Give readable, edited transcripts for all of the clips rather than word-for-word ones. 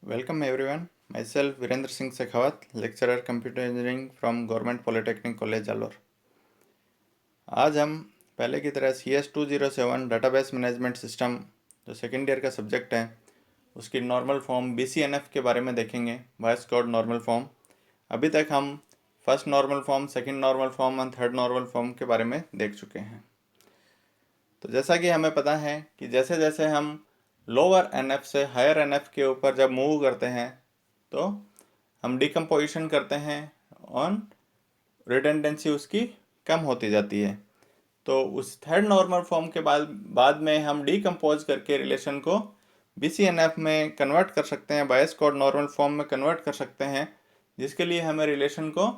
Welcome everyone. Myself Virendra Singh Shekhawat, lecturer Computer Engineering from Government Polytechnic College Jalore. आज हम पहले की तरह CS207 डाटाबेस मैनेजमेंट सिस्टम जो सेकेंड ईयर का सब्जेक्ट है उसकी नॉर्मल फॉर्म BCNF के बारे में देखेंगे, वॉइस कोड नॉर्मल फॉर्म। अभी तक हम first normal form, second normal form और थर्ड नॉर्मल फॉर्म के बारे में देख चुके हैं। तो जैसा कि हमें पता है कि जैसे जैसे हम लोअर NF से हायर NF के ऊपर जब मूव करते हैं तो हम डिकम्पोजिशन करते हैं और रिडंडेंसी उसकी कम होती जाती है। तो उस थर्ड नॉर्मल फॉर्म के बाद में हम डिकम्पोज करके रिलेशन को BCNF में कन्वर्ट कर सकते हैं, बायस कोड नॉर्मल फॉर्म में कन्वर्ट कर सकते हैं, जिसके लिए हमें रिलेशन को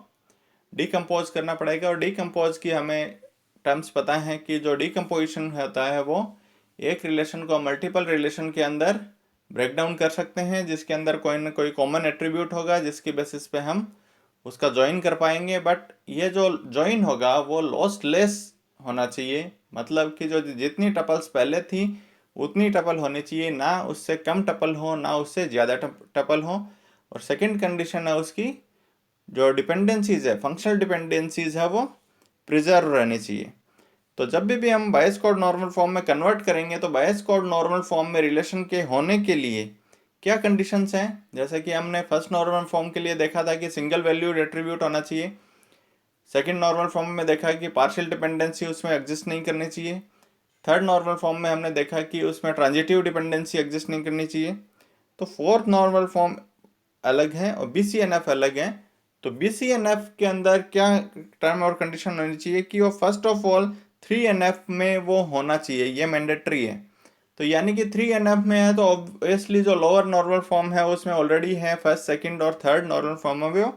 डिकम्पोज करना पड़ेगा। और डिकम्पोज की हमें टर्म्स पता है कि जो डिकम्पोजिशन होता है वो एक रिलेशन को मल्टीपल रिलेशन के अंदर ब्रेक डाउन कर सकते हैं, जिसके अंदर कोई ना कोई कॉमन एट्रीब्यूट होगा जिसकी बेसिस पे हम उसका ज्वाइन कर पाएंगे। बट ये जो ज्वाइन होगा वो लॉसलेस होना चाहिए, मतलब कि जो जितनी टपल्स पहले थी उतनी टपल होनी चाहिए, ना उससे कम टपल हो ना उससे ज़्यादा टपल हो। और सेकंड कंडीशन है उसकी जो डिपेंडेंसीज है, फंक्शनल डिपेंडेंसीज है, वो प्रिजर्व रहनी चाहिए। तो जब भी हम बायस कोड नॉर्मल फॉर्म में कन्वर्ट करेंगे तो बायस कोड नॉर्मल फॉर्म में रिलेशन के होने के लिए क्या कंडीशंस हैं, जैसे कि हमने फर्स्ट नॉर्मल फॉर्म के लिए देखा था कि सिंगल वैल्यूड एट्रीब्यूट होना चाहिए। सेकंड नॉर्मल फॉर्म में देखा कि पार्शियल डिपेंडेंसी उसमें एग्जिस्ट नहीं करनी चाहिए। थर्ड नॉर्मल फॉर्म में हमने देखा कि उसमें ट्रांजिटिव डिपेंडेंसी एग्जिस्ट नहीं करनी चाहिए। तो फोर्थ नॉर्मल फॉर्म अलग है और BCNF अलग है। तो BCNF के अंदर क्या टर्म और कंडीशन होनी चाहिए कि वो फर्स्ट ऑफ ऑल 3NF में वो होना चाहिए, ये मैंडेटरी है। तो यानी कि 3NF में है तो ऑब्वियसली जो लोअर नॉर्मल फॉर्म है उसमें ऑलरेडी है फर्स्ट, सेकंड और थर्ड नॉर्मल फॉर्म में वो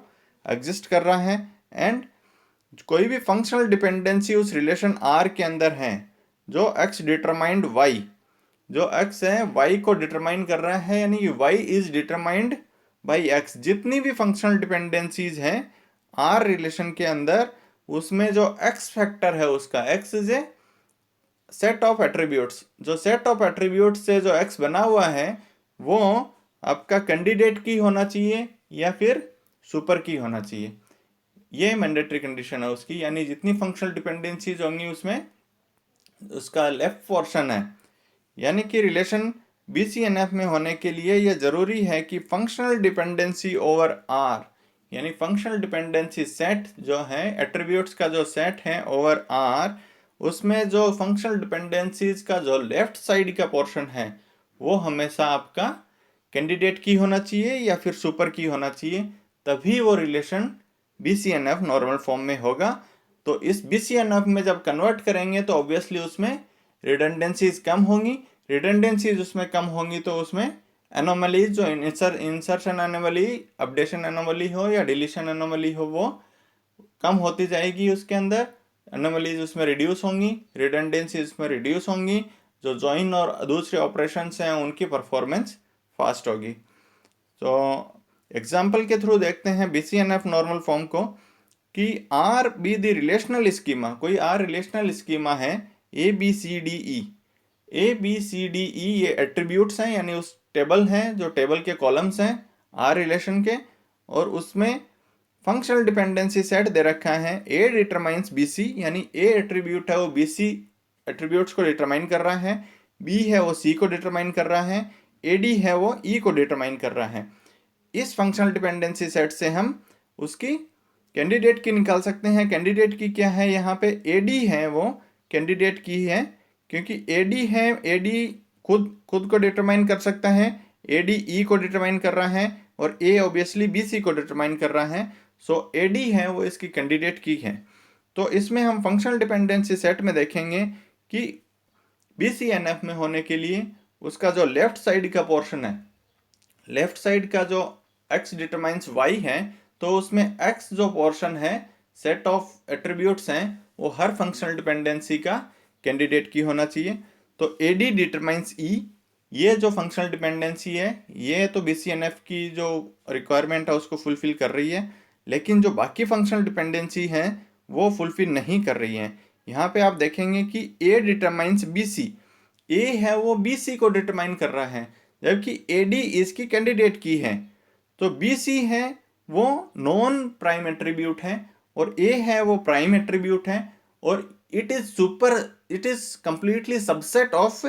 एग्जिस्ट कर रहा है। एंड कोई भी फंक्शनल डिपेंडेंसी उस रिलेशन R के अंदर है जो x डिटरमाइंड y, जो x है y को डिटरमाइन कर रहा है, यानी कि y is determined by x। जितनी भी फंक्शनल डिपेंडेंसीज हैं R रिलेशन के अंदर, उसमें जो x फैक्टर है उसका, x is a set of attributes, जो सेट ऑफ एट्रीब्यूट्स से जो x बना हुआ है वो आपका कैंडिडेट की होना चाहिए या फिर सुपर की होना चाहिए। ये मैंडेटरी कंडीशन है उसकी, यानी जितनी फंक्शनल डिपेंडेंसीज होंगी उसमें उसका लेफ्ट पोर्शन है। यानी कि रिलेशन BCNF में होने के लिए यह जरूरी है कि फंक्शनल डिपेंडेंसी ओवर R, यानी फंक्शनल डिपेंडेंसी सेट जो है, एट्रीब्यूट्स का जो सेट है ओवर R, उसमें जो फंक्शनल डिपेंडेंसीज का जो लेफ्ट साइड का पोर्शन है वो हमेशा आपका कैंडिडेट की होना चाहिए या फिर सुपर की होना चाहिए, तभी वो रिलेशन BCNF नॉर्मल फॉर्म में होगा। तो इस BCNF में जब कन्वर्ट करेंगे तो ऑब्वियसली उसमें रिडंडेंसीज कम होंगी। रिडंडेंसीज उसमें कम होंगी तो उसमें एनोमलीज, जो इंसर्शन एनोमली, अपडेशन एनोमली हो या डिलीशन एनोमली हो, वो कम होती जाएगी उसके अंदर। एनोमलीज उसमें रिड्यूस होंगी, रिडंडेंसी उसमें रिड्यूस होंगी, जो ज्वाइन और दूसरे ऑपरेशंस हैं उनकी परफॉर्मेंस फास्ट होगी। तो एग्जाम्पल के थ्रू देखते हैं BCNF नॉर्मल फॉर्म को कि R be the relational schema, कोई R रिलेशनल स्कीमा है ABCDE। ABCDE ये एट्रीब्यूट्स हैं, यानी उस टेबल हैं, जो टेबल के कॉलम्स हैं R रिलेशन के, और उसमें फंक्शनल डिपेंडेंसी सेट दे रखा है A डिटरमाइंस BC, यानी A एट्रीब्यूट है वो BC एट्रीब्यूट्स को डिटरमाइन कर रहा है, B है वो C को डिटरमाइन कर रहा है, AD है वो E को डिटरमाइन कर रहा है। इस फंक्शनल डिपेंडेंसी सेट से हम उसकी कैंडिडेट की निकाल सकते हैं। कैंडिडेट की क्या है, यहाँ पे AD है वो कैंडिडेट की है, क्योंकि AD है, AD खुद को डिटरमाइन कर सकता है, AD E को डिटरमाइन कर रहा है और A ऑब्वियसली BC को डिटरमाइन कर रहा है। सो AD है वो इसकी कैंडिडेट की है। तो इसमें हम फंक्शनल डिपेंडेंसी सेट में देखेंगे कि BCNF में होने के लिए उसका जो लेफ्ट साइड का पोर्शन है, लेफ्ट साइड का जो x डिटरमाइंस y है, तो उसमें x जो पोर्शन है सेट ऑफ एट्रीब्यूट्स हैं वो हर फंक्शनल डिपेंडेंसी का कैंडिडेट की होना चाहिए। तो AD डिटरमाइंस E, ये जो फंक्शनल डिपेंडेंसी है ये तो BCNF की जो रिक्वायरमेंट है उसको फुलफिल कर रही है, लेकिन जो बाकी फंक्शनल डिपेंडेंसी है वो फुलफिल नहीं कर रही है। यहाँ पे आप देखेंगे कि A डिटरमाइंस BC, A है वो BC को डिटरमाइन कर रहा है, जबकि AD इसकी कैंडिडेट की है। तो BC है वो नॉन प्राइम एट्रीब्यूट है और A है वो प्राइम एट्रीब्यूट है, और it is completely subset of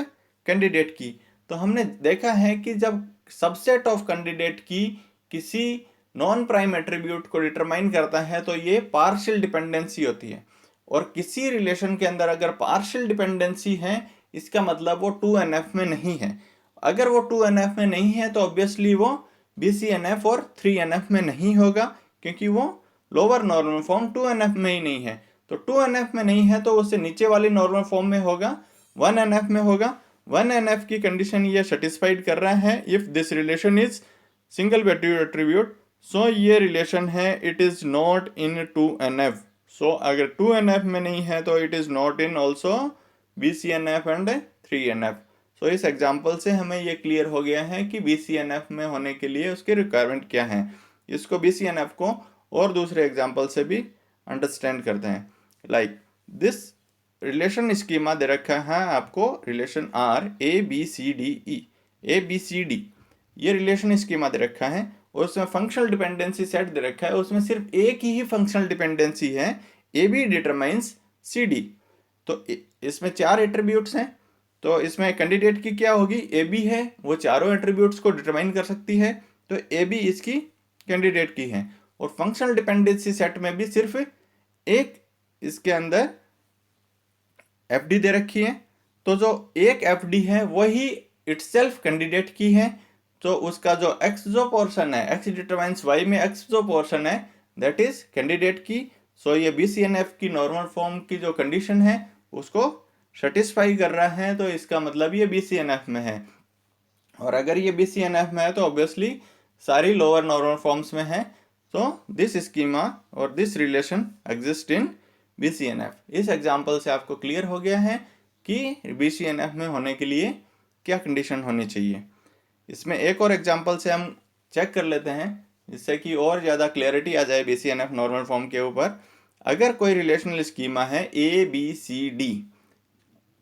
candidate की। तो हमने देखा है कि जब सबसेट ऑफ कैंडिडेट की किसी नॉन प्राइम एट्रीब्यूट को डिटरमाइन करता है तो ये पार्शियल डिपेंडेंसी होती है। और किसी रिलेशन के अंदर अगर पार्शियल डिपेंडेंसी है, इसका मतलब वो 2NF में नहीं है। अगर वो 2NF में नहीं है तो ऑब्वियसली वो BCNF और 3NF में नहीं होगा, क्योंकि वो लोअर नॉर्मल फॉर्म 2NF में ही नहीं है। तो 2NF में नहीं है तो उससे नीचे वाली नॉर्मल फॉर्म में होगा, 1NF में होगा। 1NF की कंडीशन ये सेटिस्फाइड कर रहा है if this relation is single value attribute. So ये रिलेशन है it is not in 2NF। So अगर 2NF में नहीं है तो it is not in also BCNF and 3NF। So इस एग्जाम्पल से हमें ये क्लियर हो गया है कि BCNF में होने के लिए उसकी रिक्वायरमेंट क्या है। इसको BCNF को और दूसरे एग्जाम्पल से भी अंडरस्टैंड करते हैं। लाइक दिस रिलेशन स्कीमा दे रखा है आपको, रिलेशन R ABCD ये रिलेशन स्कीमा दे रखा है, और उसमें फंक्शनल डिपेंडेंसी सेट दे रखा है। उसमें सिर्फ एक ही फंक्शनल डिपेंडेंसी है, AB डिटरमाइंस CD। तो इसमें 4 एट्रीब्यूट्स हैं, तो इसमें कैंडिडेट की क्या होगी, AB है, वो चारों एट्रीब्यूट्स को डिटरमाइन कर सकती है, तो AB इसकी कैंडिडेट की है। और फंक्शनल डिपेंडेंसी सेट में भी सिर्फ एक इसके अंदर FD दे रखी है, तो जो एक FD है वही इटसेल्फ कैंडिडेट की है। तो उसका जो x जो पोर्शन है, x डिटरमाइंस y में x जो पोर्शन है दैट इज कैंडिडेट की। सो ये BCNF की नॉर्मल फॉर्म की जो कंडीशन है उसको सेटिस्फाई कर रहा है, तो इसका मतलब ये BCNF में है। और अगर ये BCNF में है तो ऑब्वियसली सारी लोअर नॉर्मल फॉर्म्स में है। तो दिस स्कीमा और this relation exist in BCNF। इस एग्जाम्पल से आपको क्लियर हो गया है कि BCNF में होने के लिए क्या कंडीशन होनी चाहिए। इसमें एक और एग्जाम्पल से हम चेक कर लेते हैं, जिससे कि और ज़्यादा क्लियरिटी आ जाए BCNF नॉर्मल फॉर्म के ऊपर। अगर कोई रिलेशनल स्कीमा है ABCD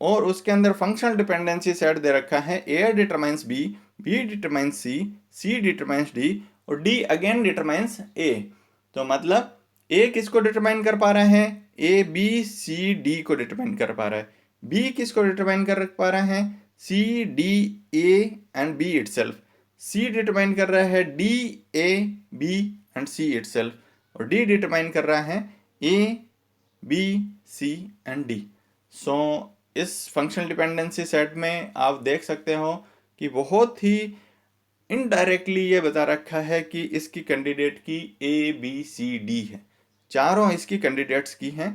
और उसके अंदर फंक्शनल डिपेंडेंसी सेट दे रखा है, A determines B, B determines C, C determines D और D अगेन डिटरमाइंस A। तो मतलब A किसको डिटरमाइन कर पा रहा है, A B C D को डिटरमाइन कर पा रहा है। B किसको डिटरमाइन कर पा रहा है, C D A and B itself. C determine कर रहा है D A B and C itself, और D डिटरमाइन कर रहा है A B C and D। सो इस फंक्शनल डिपेंडेंसी सेट में आप देख सकते हो कि बहुत ही इनडायरेक्टली ये बता रखा है कि इसकी कैंडिडेट की ABCD है, चारों इसकी कैंडिडेट्स की हैं।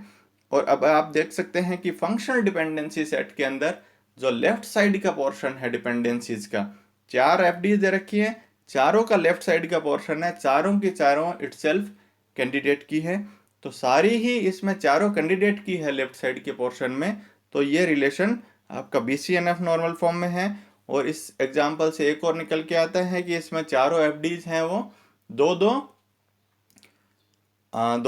और अब आप देख सकते हैं कि फंक्शनल डिपेंडेंसी सेट के अंदर जो लेफ्ट साइड का पोर्शन है डिपेंडेंसीज का, 4 FD दे रखी है, चारों का लेफ्ट साइड का पोर्शन है, चारों की चारों इटसेल्फ कैंडिडेट की है। तो सारी ही इसमें चारों कैंडिडेट की है लेफ्ट साइड के पोर्शन में। तो ये रिलेशन आपका BCNF नॉर्मल फॉर्म में है। और इस एग्जाम्पल से एक और निकल के आता है कि इसमें चारों FDs हैं वो दो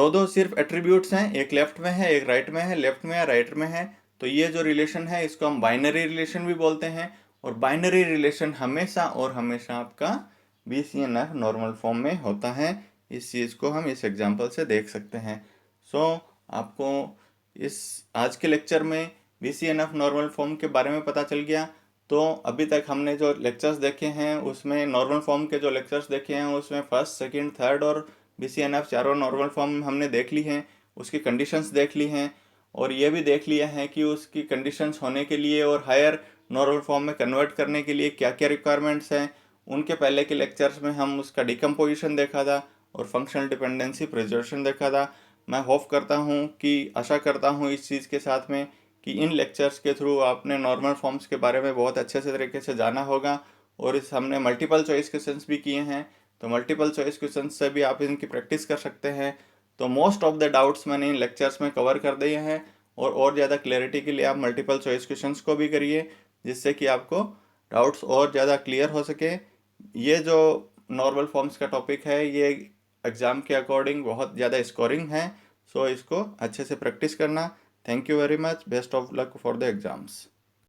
दो सिर्फ एट्रीब्यूट्स हैं, एक लेफ्ट में है एक राइट में है, लेफ्ट में है राइट में है। तो ये जो रिलेशन है इसको हम बाइनरी रिलेशन भी बोलते हैं, और बाइनरी रिलेशन हमेशा और हमेशा आपका BCNF नॉर्मल फॉर्म में होता है। इस चीज़ को हम इस एग्जाम्पल से देख सकते हैं। सो आपको इस आज के लेक्चर में BCNF नॉर्मल फॉर्म के बारे में पता चल गया। तो अभी तक हमने जो लेक्चर्स देखे हैं उसमें नॉर्मल फॉर्म के जो लेक्चर्स देखे हैं उसमें फर्स्ट सेकंड थर्ड और BCNF चारों नॉर्मल फॉर्म हमने देख ली हैं, उसकी कंडीशंस देख ली हैं, और ये भी देख लिया है कि उसकी कंडीशंस होने के लिए और हायर नॉर्मल फॉर्म में कन्वर्ट करने के लिए क्या क्या रिक्वायरमेंट्स हैं। उनके पहले के लेक्चर्स में हम उसका डिकम्पोजिशन देखा था और फंक्शनल डिपेंडेंसी प्रिजर्वेशन देखा था। मैं होप करता हूँ कि आशा करता हूँ इस चीज़ के साथ में कि इन लेक्चर्स के थ्रू आपने नॉर्मल फॉर्म्स के बारे में बहुत अच्छे से तरीके से जाना होगा। और इस हमने मल्टीपल चॉइस क्वेश्चंस भी किए हैं, तो मल्टीपल चॉइस क्वेश्चन से भी आप इनकी प्रैक्टिस कर सकते हैं। तो मोस्ट ऑफ द डाउट्स मैंने इन लेक्चर्स में कवर कर दिए हैं, और ज़्यादा क्लैरिटी के लिए आप मल्टीपल चॉइस क्वेश्चंस को भी करिए, जिससे कि आपको डाउट्स और ज़्यादा क्लियर हो सके। ये जो नॉर्मल फॉर्म्स का टॉपिक है ये एग्ज़ाम के अकॉर्डिंग बहुत ज़्यादा स्कोरिंग है, सो इसको अच्छे से प्रैक्टिस करना। Thank you very much, best of luck for the exams.